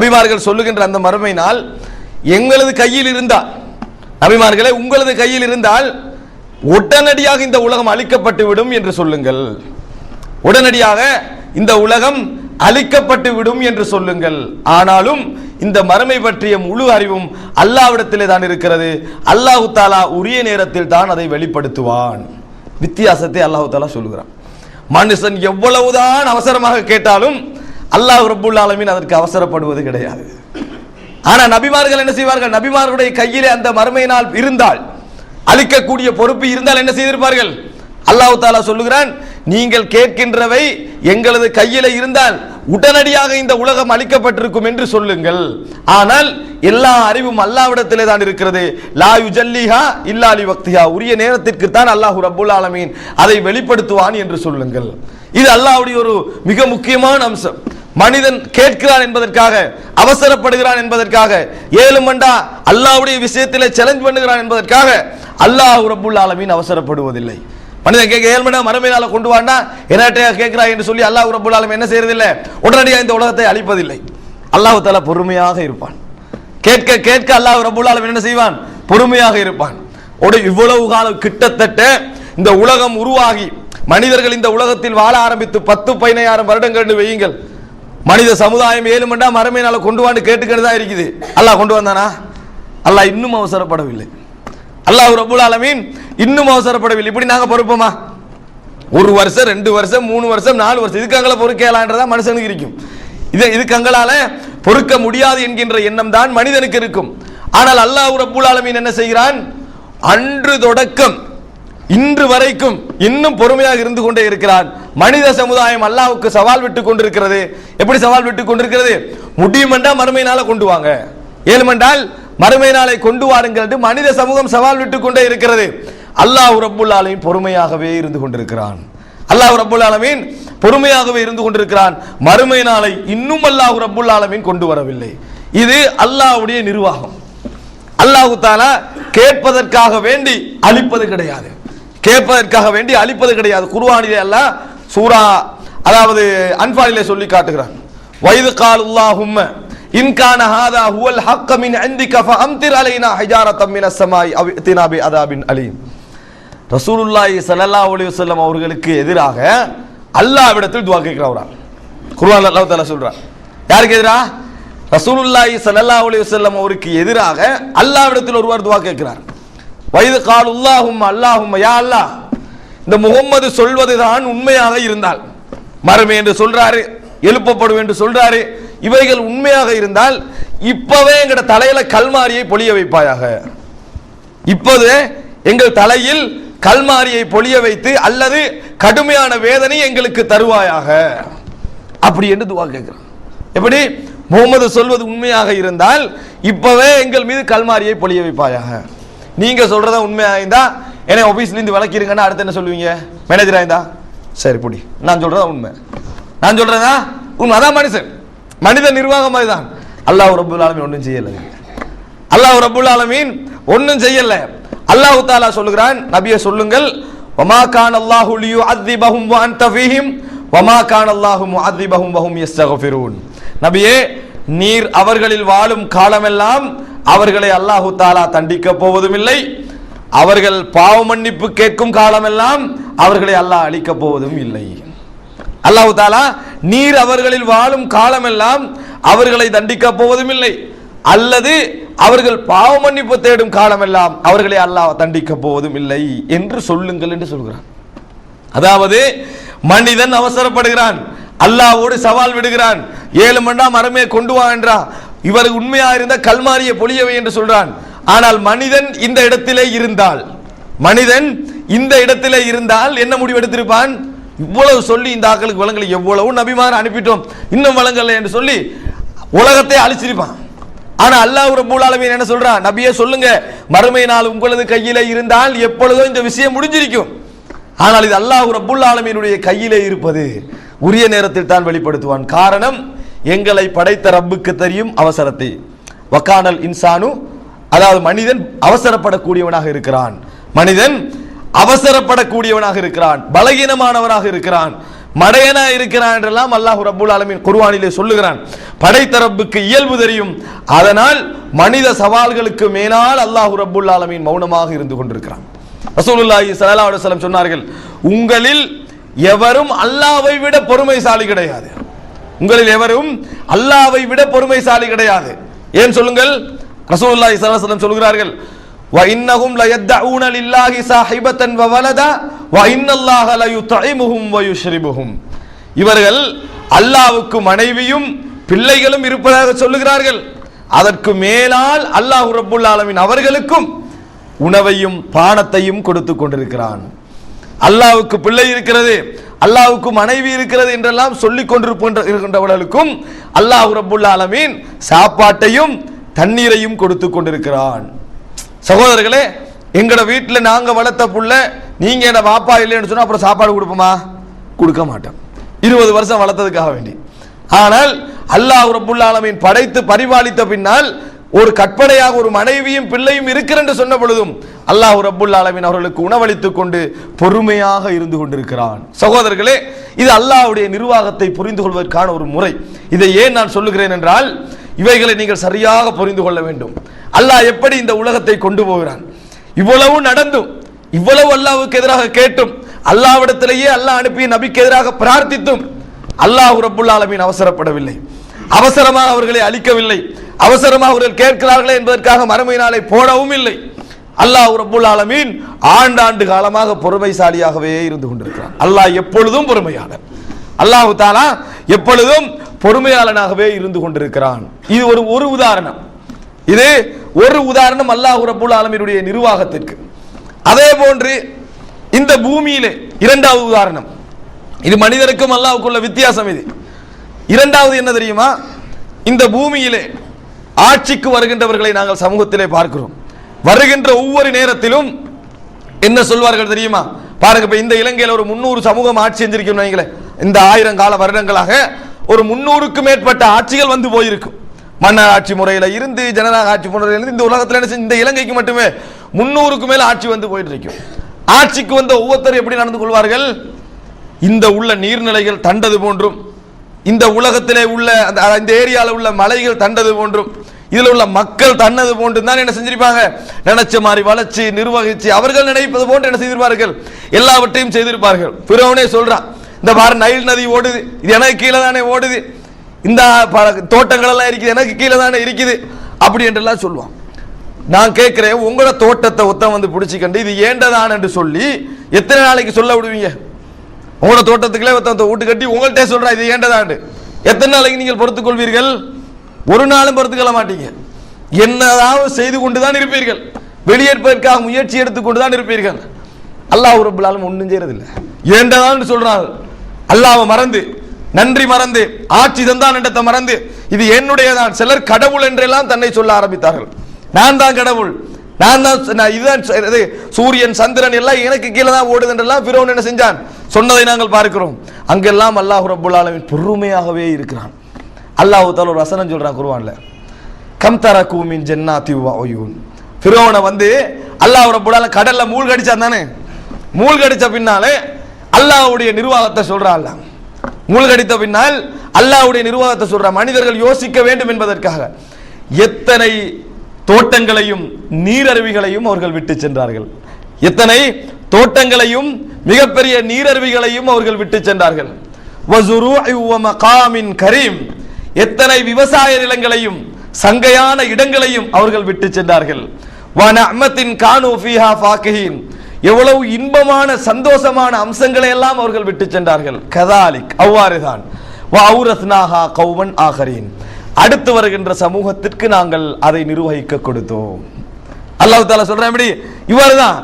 நபிமார்கள் சொல்லுகின்ற அந்த மறுமை நாள் எங்களது கையில் இருந்தால், நபிமார்களே உங்களது கையில் இருந்தால் உடனடியாக இந்த உலகம் அழிக்கப்பட்டு விடும் என்று சொல்லுங்கள். உடனடியாக இந்த உலகம் அழிக்கப்பட்டு விடும் என்று சொல்லுங்கள். ஆனாலும் இந்த மறுமை பற்றிய முழு அறிவும் அல்லாஹ்விடத்திலே தான் இருக்கிறது. அல்லாஹு தாலா உரிய நேரத்தில் தான் அதை வெளிப்படுத்துவான். வித்தியாசத்தை அல்லாஹு தாலா சொல்லுகிறான். மனுஷன் எவ்வளவுதான் அவசரமாக கேட்டாலும் அல்லாஹ் ரப்புல் ஆலமீன் அதற்கு அவசரப்படுவது கிடையாது. ஆனா நபிமார்கள் என்ன செய்வார்கள்? நபிமார்களுடைய கையிலே அந்த மறுமை நாள் இருந்தால், அழிக்கக்கூடிய பொறுப்பு இருந்தால் என்ன செய்திருப்பார்கள்? அல்லாஹ் தாலா சொல்லுகிறான், நீங்கள் கேட்கின்றவை எங்களது கையில இருந்தால் உடனடியாக இந்த உலகம் அழிக்கப்பட்டிருக்கும் என்று சொல்லுங்கள். ஆனால் எல்லா அறிவும் அல்லாஹ்விடத்திலே தான் இருக்கிறது. லா யுஜல்லிஹா இல்லா லி வக்திஹா, உரிய நேரத்திற்கு தான் அல்லாஹ் ரப்புல் ஆலமீன் அதை வெளிப்படுத்துவான் என்று சொல்லுங்கள். இது அல்லாஹ்வுடைய ஒரு மிக முக்கியமான அம்சம். மனிதன் கேட்கிறான் என்பதற்காக, அவசரப்படுகிறான் என்பதற்காக, ஏழுமண்டா அல்லாஹ்வுடைய விஷயத்திலே சேலஞ்ச் பண்ணுகிறான் என்பதற்காக அல்லாஹ் ரப்புல் ஆலமீன் அவசரப்படுவதில்லை. மனிதன் கேட்க ஏழ்மண்டா மறுமை நாளை கொண்டு வாண்டா என்னட்டையா கேட்கிறாய் என்று சொல்லி அல்லாஹ் ரப்புல் ஆலமீன் என்ன செய்யறதில்லை? உடனடியாக இந்த உலகத்தை அழிப்பதில்லை. அல்லாஹ் தஆலா பொறுமையாக இருப்பான். கேட்க கேட்க அல்லாஹ் ரப்புல் ஆலமீன் என்ன செய்வான்? பொறுமையாக இருப்பான். இவ்வளவு காலம் கிட்டத்தட்ட இந்த உலகம் உருவாகி மனிதர்கள் இந்த உலகத்தில் வாழ ஆரம்பித்து 10-15 வருடங்கள் வையுங்கள். மனித சமுதாயம் ஏழுமண்டா மறுமை நாளை கொண்டு வான்னு கேட்டுக்கிட்டு தான் இருக்குது. அல்லாஹ் கொண்டு வந்தானா? அல்லாஹ் இன்னும் அவசரப்படவில்லை. அல்லாஹ் ரப்புல் ஆலமீன் இன்னும் அவசரப்படவில்லை. இப்படி நாங்க பொறுப்போமா? 1 வருஷம் 2 வருஷம் 3 வருஷம் 4 வருஷம் இதுக்காங்கள பொறுக்கலான்றதா மனுஷனுக்கு இருக்கும். இதுக்கங்களால பொறுக்க முடியாது என்கின்ற எண்ணம் தான் மனிதனுக்கு இருக்கும். ஆனால் அல்லாஹ் ரப்புல் ஆலமீன் என்ன செய்கிறான்? அன்று தொடக்கம் இன்று வரைக்கும் இன்னும் பொறுமையாக இருந்து கொண்டே இருக்கிறான். மனித சமுதாயம் அல்லாஹ்வுக்கு சவால் விட்டு கொண்டிருக்கிறது. எப்படி சவால் விட்டு கொண்டிருக்கிறது? முடியுமென்றா மறுமை நாளை கொண்டு வாங்க, ஏழுமென்றால் மறுமை நாளை கொண்டு வாருங்கள் என்று மனித சமூகம் சவால் விட்டு கொண்டே இருக்கிறது. அல்லாஹ் ரப்புல் ஆலமீன் பொறுமையாகவே இருந்து கொண்டிருக்கிறான். அல்லாஹ் ரப்புல் ஆலமீன் பொறுமையாகவே இருந்து கொண்டிருக்கிறான். மறுமை நாளை இன்னும் அல்லாஹ் ரப்புல் ஆலமீன் கொண்டு வரவில்லை. இது அல்லாஹ்வுடைய நிர்வாகம். அல்லாஹ் தஆலா கேட்பதற்காக வேண்டி அழிப்பது கிடையாது, கேட்பதற்காக வேண்டி அழிப்பது கிடையாது. குர்ஆனிலே அல்லாஹ் சூரா அதாவது அன்ஃபாலிலே சொல்லி காட்டுகிறான். வைது காலுல்லாஹும்ம இன் கான ஹாதா ஹுவல் ஹக்க மின் இந்திக ஃபஅம்திர் அலைனா ஹிஜாரத்தம் மினஸ் ஸமாஇ அவ் இத்தினா பி அதாபின் அலீம். ரசூலுல்லாஹி ஸல்லல்லாஹு அலைஹி வஸல்லம் அவர்களுக்கு எதிராக அல்லாஹ்விடத்தில் துஆ கேட்கிறார். குர்ஆன்ல அல்லாஹ் தஆலா சொல்றார். யாருக்கு எதிராக? ரசூலுல்லாஹி ஸல்லல்லாஹு அலைஹி வஸல்லம் அவருக்கு எதிராக அல்லாஹ்விடத்தில் ஒருவர் துஆ கேட்கிறார். வைது காலுல்லாஹும்ம அல்லாஹும்ம யா அல்லாஹ், இந்த முகம்மது சொல்வதுதான் உண்மையாக இருந்தால், மறுமை என்று சொல்றாரு, எழுப்பப்படும் என்று சொல்றாரு, இவைகள் உண்மையாக இருந்தால் இப்பவே எங்கட தலையில கல்மாரியை பொழிய வைப்பாயாக, இப்போதே எங்கள் தலையில் கல்மாரியை பொழிய வைத்து அல்லது கடுமையான வேதனை எங்களுக்கு தருவாயாக, அப்படி என்று துஆ கேட்கிறான். எப்படி? முகமது சொல்வது உண்மையாக இருந்தால் இப்பவே எங்கள் மீது கல்மாரியை பொழிய வைப்பாயாக. நீங்க சொல்றதா உண்மையாக இருந்தா என்ன ஆபீஸ்ல இருந்து விளக்கிருங்கன்னா அடுத்து என்ன சொல்லுவீங்க? மேனேஜரா இருந்தா சரி புடி, நான் சொல்றதா உண்மை, நான் சொல்றதா உண்மை. அதான் மனுஷன், மனித நிர்வாகம் அதுதான். அல்லாஹ் ரப்புல் ஆலமீன் ஒன்றும் செய்யல. அல்லாஹ் ரப்புல் ஆலமீன் ஒன்றும் செய்யல. அல்லாஹ் தஆலா சொல்லுகிறான், நபியே சொல்லுங்கள், வமா கான அல்லாஹு லியுஅذிபஹும் வ அன்த ஃபீஹிம் வமா கான அல்லாஹு முஅذிபஹும் வ ஹும் யஸ்தக்ஃபிரூன். நபியே, நீர் அவர்களில் வாழும் காலமெல்லாம் அவர்களை அல்லாஹு தஆலா தண்டிக்க போவதும் இல்லை, அவர்கள் பாவ மன்னிப்பு கேட்கும் காலமெல்லாம் அவர்களை அல்லாஹ் அழிக்க போவதும் இல்லை. அல்லாஹு தஆலா நீர் அவர்களில் வாழும் காலமெல்லாம் அவர்களை தண்டிக்க போவதும் இல்லை, அல்லது அவர்கள் பாவ மன்னிப்பு தேடும் காலமெல்லாம் அவர்களை அல்லாஹ் தண்டிக்க போவதும் இல்லை என்று சொல்லுங்கள் என்று சொல்கிறான். அதாவது மனிதன் அவசரப்படுகிறான், அல்லாஹ்வோடு சவால் விடுகிறான், 7 மண்டா மரமே கொண்டு வா என்றான், இவர் உண்மையா இருந்த கல்மாரியை பொழியவை என்று சொல்றான். ஆனால் மனிதன் இந்த இடத்திலே இருந்தால், மனிதன் இந்த இடத்திலே இருந்தால் என்ன முடிவு எடுத்திருப்பான்? இவ்வளவு சொல்லி இந்த ஆக்களுக்கு வளங்களை எவ்வளவு நபிமார் அனுப்பிட்டோம் இன்னும் வளங்கல்ல என்று சொல்லி உலகத்தை அழிச்சிருப்பான். ஆனா அல்லாஹ் ரப்பல் ஆலமீன் என்ன சொல்றான்? நபியே சொல்லுங்க, மறுமை நாள் உங்களது கையிலே இருந்தால் எப்பொழுதோ இந்த விஷயம் முடிஞ்சிருக்கும். ஆனால் இது அல்லாஹ் ரப்பல் ஆலமீனுடைய கையிலே இருப்பது உரிய நேரத்தில் தான் வெளிப்படுத்துவான். காரணம், எங்களை படைத்த ரப்புக்கு தெரியும் அவசரத்தை. வக்கானல் இன்சானு, அதாவது மனிதன் அவசரப்படக்கூடியவனாக இருக்கிறான், மனிதன் அவசரப்படக்கூடியவனாக இருக்கிறான், பலகீனமானவனாக இருக்கிறான். மடையனா இருக்கிறான் என்றெல்லாம் அல்லாஹ் ரப்புல் ஆலமீன் குர்ஆனிலே சொல்லுகிறான். படைத்த ரப்புக்கு இயல்பு தெரியும். அதனால் மனித சவால்களுக்கு மேலால் அல்லாஹ் ரப்புல் ஆலமீன் மௌனமாக இருந்து கொண்டிருக்கிறான். ரசூலுல்லாஹி ஸல்லல்லாஹு அலைஹி வஸல்லம் சொன்னார்கள், உங்களில் எவரும் அல்லாஹ்வை விட பொறுமைசாலி கிடையாது. உங்களில் எவரும் அல்லாஹ்வை விட பொறுமைசாலி கிடையாது. ஏன் சொல்லுங்கள்? ரசூலுல்லாஹி ஸல்லல்லாஹு அலைஹி வஸல்லம் சொல்கிறார்கள், வ இன்னஹும் லயதஊன லில்லாஹி ஸாஹிபத்தன் வ வலதா வ இன்னல்லாஹ லயுத்இமுஹும் வ யுஷ்ரிபுஹும். இவர்கள் அல்லாஹ்வுக்கு மனைவியும் பிள்ளைகளும் இருப்பதாக சொல்லுகிறார்கள். அதற்கு மேலால் அல்லாஹ் ரப்புல் ஆலமீன் அவர்களுக்கும் உணவையும் பானத்தையும் கொடுத்து கொண்டிருக்கிறான். அல்லாஹ்வுக்கு பிள்ளை இருக்கிறது, அல்லாஹ்வுக்கு மனைவி இருக்கிறது என்றெல்லாம் சொல்லிக் கொண்டிருக்கின்றவர்களுக்கும் அல்லாஹ் ரப்புல் ஆலமீன் சாப்பாட்டையும் தண்ணீரையும் கொடுத்து கொண்டிருக்கிறான். சகோதரர்களே, எங்கட வீட்டில் நாங்க வளர்த்த புள்ள நீங்க என்ன பாப்பா இல்லைன்னு சொன்னா அப்புறம் சாப்பாடு கொடுப்போமா? கொடுக்க மாட்டோம். 20 வருஷம் வளர்த்ததுக்காக வேண்டி. ஆனால் அல்லாஹ் ரப்புல் ஆலமீன் படைத்து பரிபாலித்த பின்னால் ஒரு கற்பனையாக ஒரு மனைவியும் பிள்ளையும் இருக்கிற என்று சொன்ன பொழுதும் அல்லாஹ் ரப்புல் ஆலமீன் அவர்களுக்கு உணவளித்துக் கொண்டு பொறுமையாக இருந்து கொண்டிருக்கிறான். சகோதரர்களே, இது அல்லாஹ்வுடைய நிர்வாகத்தை புரிந்து கொள்வதற்கான ஒரு முறை. இதை ஏன் நான் சொல்லுகிறேன் என்றால், இவைகளை நீங்கள் சரியாக புரிந்து கொள்ள வேண்டும். அல்லாஹ் எப்படி இந்த உலகத்தை கொண்டு போகிறான்? இவ்வளவு நடந்தும், இவ்வளவு அல்லாஹ்வுக்கு எதிராக கேட்டும், அல்லாஹ்விடத்திலேயே அல்லாஹ் அனுப்பிய நபிக்கு எதிராக பிரார்த்தித்தும் அல்லாஹ் ரப்புல் ஆலமீன் அவசரப்படவில்லை. அவசரமாக அவர்களை அழிக்கவில்லை. அவசரமாக அவர்கள் கேட்கிறார்களே என்பதற்காக மறுமை நாளை போடவும் இல்லை. அல்லாஹ் ரப்புல் ஆலமீன் ஆண்டாண்டு காலமாக பொறுமைசாலியாகவே இருந்து கொண்டிருக்கிறான். அல்லாஹ் எப்பொழுதும் பொறுமையாளன். அல்லாஹ் தஆலா எப்பொழுதும் பொறுமையாளனாகவே இருந்து கொண்டிருக்கிறான். இது ஒரு உதாரணம். இது ஒரு உதாரணம் அல்லாஹ் ரப்புல் ஆலமீனுடைய நிர்வாகத்திற்கு. அதே போன்று இந்த பூமியிலே இரண்டாவது உதாரணம். இது மனிதனுக்கும் அல்லாஹ்வுக்குள்ள வித்தியாசம். இது இரண்டாவது என்ன தெரியுமா? இந்த பூமியிலே ஆட்சிக்கு வருகின்றவர்களை நாங்கள் சமூகத்திலே பார்க்கிறோம். வருகின்ற ஒவ்வொரு நேரத்திலும் என்ன சொல்வார்கள் தெரியுமா? பாருங்க, இப்ப இந்த இலங்கையில் ஒரு 300 சமூகம் ஆட்சி செஞ்சிருக்கோம் நீங்களே. இந்த 1000 கால வருடங்களாக ஒரு 300க்கும் மேற்பட்ட ஆட்சிகள் வந்து போயிருக்கும். மன்னர் ஆட்சி முறையில் இருந்து ஜனநாயக ஆட்சி முறையில் இருந்து இந்த உலகத்தில் என்ன இந்த இலங்கைக்கு மட்டுமே 300க்கு மேல ஆட்சி வந்து போயிட்டு இருக்கும். ஆட்சிக்கு வந்த ஒவ்வொருத்தரும் எப்படி நடந்து கொள்வார்கள்? இந்த உள்ள நீர்நிலைகள் தண்டது போன்றும், இந்த உலகத்திலே உள்ள இந்த ஏரியாவில் உள்ள மலைகள் தண்டது போன்றும், இதில் உள்ள மக்கள் தன்னது போன்று தான் என்ன செஞ்சிருப்பாங்க? நினைச்ச மாதிரி வளர்ச்சி நிர்வகிச்சு அவர்கள் நினைப்பது போன்று என்ன செய்திருப்பார்கள்? எல்லாவற்றையும் செய்திருப்பார்கள். பிறவனே சொல்றான், இந்த பாரு நைல் நதி ஓடுது, இது எனக்கு கீழே தானே ஓடுது, இந்த தோட்டங்கள் எல்லாம் இருக்குது எனக்கு கீழே தானே இருக்குது, அப்படி என்றெல்லாம் சொல்லுவான். நான் கேட்கிறேன், உங்களோட தோட்டத்தை ஒத்தம் வந்து பிடிச்சிக்கண்டு இது ஏண்டதான் என்று சொல்லி எத்தனை நாளைக்கு சொல்ல விடுவீங்க? உங்களோட தோட்டத்துக்குள்ளே ஒருத்தன் வீட்டு கட்டி உங்கள்கிட்ட சொல்றா இது ஏண்டதாண்டு, எத்தனை நாளைக்கு நீங்கள் பொறுத்துக் கொள்வீர்கள்? ஒரு நாளும் பொறுத்துக்கொள்ள மாட்டீங்க. என்னதாவது செய்து கொண்டுதான் இருப்பீர்கள், வெளியேற்பதற்காக முயற்சி எடுத்துக்கொண்டு தான் இருப்பீர்கள். அல்லாஹ் ரப்புல் ஆலமீன் ஒன்றும் செய்யறதில்லை. ஏண்டதான் சொல்றாங்க. அல்லாஹ்வை மறந்து, நன்றி மறந்து, ஆட்சி தந்தான் என்றதை மறந்து இது என்னுடையதான். சிலர் கடவுள் என்றெல்லாம் தன்னை சொல்ல ஆரம்பித்தார்கள். நான் தான் கடவுள், நான் தான், இதுதான் சூரியன் சந்திரன் எல்லாம் எனக்கு கீழே தான் ஓடுது என்றெல்லாம் ஃபிரௌன் என்ன செஞ்சான் சொன்னதை நாங்கள் பார்க்கிறோம். அங்கெல்லாம் அல்லாஹ் ரப்புல் ஆலமீன் பொறுமையாகவே இருக்கிறான். அல்லாஹ் தஆலா ஒரு வசனம் சொல்றான் குர்ஆன்ல, கம் தரகு மின் ஜன்னாத்தி வ உயூன். ஃபிரௌனை வந்து அல்லாஹ் ரப்புல் ஆலமீன் கடல்ல மூழ்கடிச்சான் தானே. மூழ்கடிச்ச பின்னாலே அல்லாஹ்வுடைய நிர்வாகத்தை சொல்றான். அல்லாஹ் மூழ்கடித்த பின்னால் அல்லாஹ்வுடைய நிர்வாகத்தை சொல்ற மனிதர்கள் யோசிக்க வேண்டும் என்பதற்காக எத்தனை தோட்டங்களையும் நீரருவிகளையும் அவர்கள் விட்டு சென்றார்கள். எத்தனை தோட்டங்களையும் மிகப்பெரிய நீரருவிகளையும் அவர்கள் விட்டு சென்றார்கள். வஸுரூஇ வ மகாமின் கரீம், எத்தனை விவசாய நிலங்களையும் சங்கையான இடங்களையும் அவர்கள் விட்டு சென்றார்கள். வ நஅமத்தின் கானூ ஃபீஹா ஃபாகிஹீன், எவ்வளவு இன்பமான சந்தோஷமான அம்சங்களை எல்லாம் அவர்கள் விட்டு சென்றார்கள். கதாலிக், அவ்வாறுதான். வ அவுரஸ்னாஹா கௌமன் ஆகரீன், அடுத்து வருகின்ற சமூகத்திற்கு நாங்கள் அதை நிர்வகிக்க கொடுத்தோம். அல்லாஹ் தஆலா சொல்றான், எப்படி இவர்தான்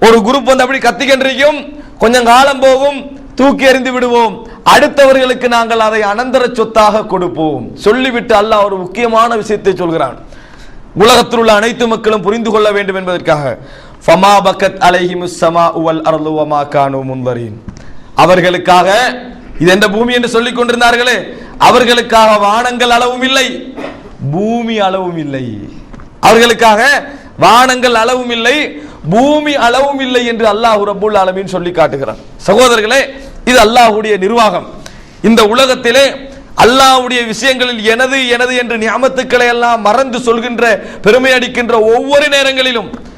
ஒரு குரூப் வந்து அப்படி கத்திக்கின்றிருக்கும், கொஞ்சம் காலம் போகும், தூக்கி எறிந்து விடுவோம், அடுத்தவர்களுக்கு நாங்கள் அதை அனந்தர சொத்தாக கொடுப்போம் சொல்லிவிட்டு அல்லாஹ் ஒரு முக்கியமான விஷயத்தை சொல்கிறான். உலகத்தில் உள்ள அனைத்து மக்களும் புரிந்து கொள்ள வேண்டும் என்பதற்காக, ஃபமா பக்கத் அலைஹிமுஸ் ஸமாஉ வல் அர்து வமா கானூ முன்தரீன், அவர்களுக்காக இது என்ற பூமி என்று சொல்லிக் கொண்டிருந்தார்களே, அவர்களுக்காக வானங்கள் அளவும் இல்லை, பூமி அளவும் இல்லை. அவர்களுக்காக வானங்கள் அளவும் இல்லை, பூமி அளவும் இல்லை என்று அல்லாஹ் ரப்புல் ஆலமீன் சொல்லி காட்டுகிறான். சகோதரர்களே, இது அல்லாஹ்வுடைய நிர்வாகம். இந்த உலகத்திலே அல்லாஹ்வுடைய விஷயங்களில் எனது எனது என்று நியமத்துக்களை எல்லாம் மறந்து சொல்கின்ற பெருமை அடிக்கின்ற ஒவ்வொரு நேரங்களிலும்